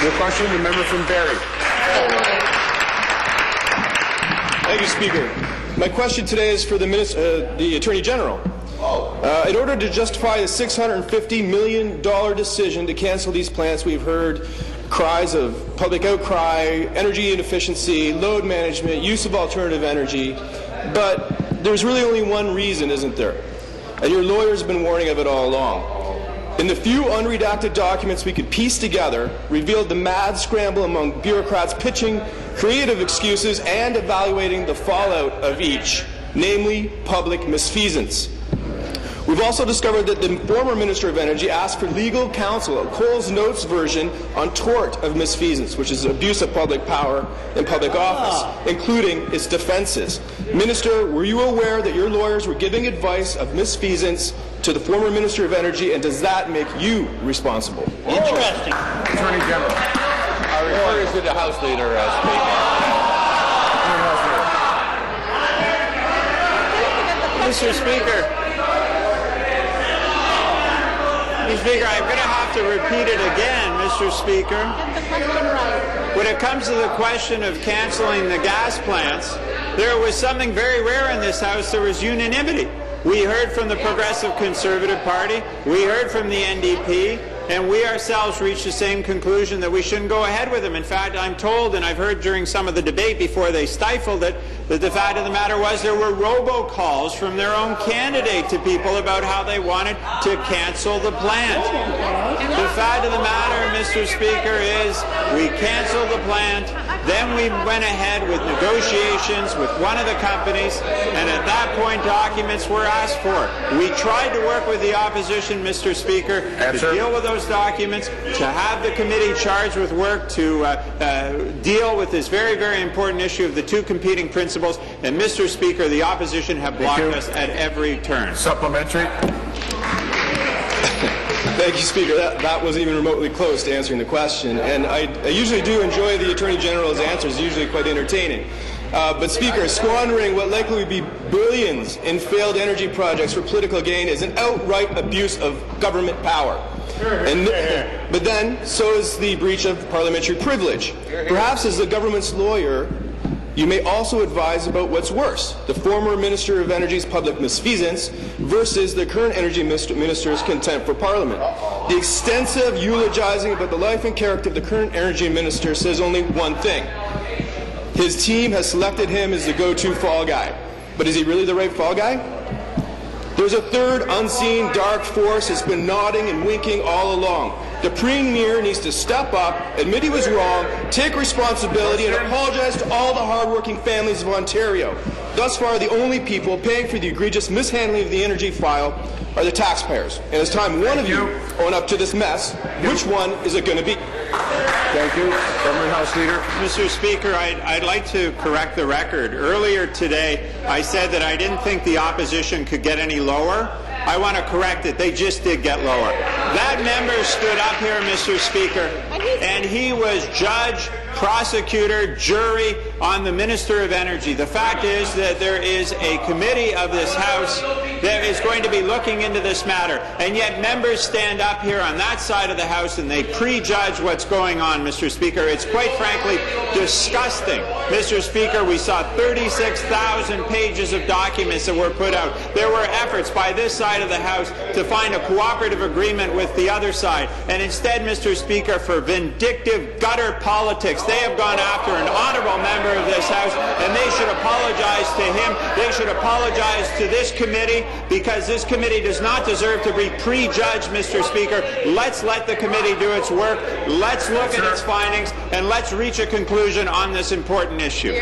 Your question, the member from Barrie. Thank you, Speaker. My question today is for the Attorney General. In order to justify the $650 million decision to cancel these plants, we've heard cries of public outcry, energy inefficiency, load management, use of alternative energy, but there's really only one reason, isn't there? And your lawyers have been warning of it all along. In the few unredacted documents we could piece together, revealed the mad scramble among bureaucrats pitching creative excuses and evaluating the fallout of each, namely public misfeasance. We've also discovered that the former Minister of Energy asked for legal counsel, a Coles Notes version on tort of misfeasance, which is abuse of public power in public office, including its defenses. Minister, were you aware that your lawyers were giving advice of misfeasance to the former Minister of Energy, and does that make you responsible? Interesting. Attorney General. I refer you to the House Leader, Mr. Speaker. Mr. Speaker, I'm going to have to repeat it again, Mr. Speaker. When it comes to the question of canceling the gas plants, there was something very rare in this House. There was unanimity. We heard from the Progressive Conservative Party, we heard from the NDP, and we ourselves reached the same conclusion that we shouldn't go ahead with them. In fact, I'm told, and I've heard during some of the debate before they stifled it, that the fact of the matter was there were robocalls from their own candidate to people about how they wanted to cancel the plant. The fact of the matter, Mr. Speaker, is we canceled the plant, then we went ahead with negotiations with one of the companies, and at that point documents were asked for. We tried to work with the opposition, Mr. Speaker, to deal with those documents, to have the committee charged with work to deal with this very, very important issue of the two competing principles. And, Mr. Speaker, the opposition have blocked us at every turn. Supplementary. Thank you, Speaker. That wasn't even remotely close to answering the question. And I usually do enjoy the Attorney General's answers, usually quite entertaining. But, Speaker, squandering what likely would be billions in failed energy projects for political gain is an outright abuse of government power. But then, so is the breach of parliamentary privilege. Perhaps as the government's lawyer, you may also advise about what's worse, the former Minister of Energy's public misfeasance versus the current Energy Minister's contempt for Parliament. The extensive eulogizing about the life and character of the current Energy Minister says only one thing. His team has selected him as the go-to fall guy. But is he really the right fall guy? There's a third unseen dark force that's been nodding and winking all along. The Premier needs to step up, admit he was wrong, take responsibility, and apologize to all the hard-working families of Ontario. Thus far, the only people paying for the egregious mishandling of the energy file are the taxpayers. And it's time one of you own up to this mess. Which one is it going to be? Thank you. Government House Leader. Mr. Speaker, I'd like to correct the record. Earlier today, I said that I didn't think the opposition could get any lower. I want to correct it. They just did get lower. That member stood up here, Mr. Speaker, and he was judge, prosecutor, jury on the Minister of Energy. The fact is that there is a committee of this House that is going to be looking into this matter, and yet members stand up here on that side of the House and they prejudge what's going on, Mr. Speaker. It's quite frankly disgusting. Mr. Speaker, we saw 36,000 pages of documents that were put out. There were efforts by this side of the House to find a cooperative agreement with the other side, and instead, Mr. Speaker, for vindictive gutter politics, they have gone after an honourable member of this House, and they should apologize to him. They should apologize to this committee, because this committee does not deserve to be prejudged, Mr. Speaker. Let's let the committee do its work. Let's look at its findings, and let's reach a conclusion on this important issue.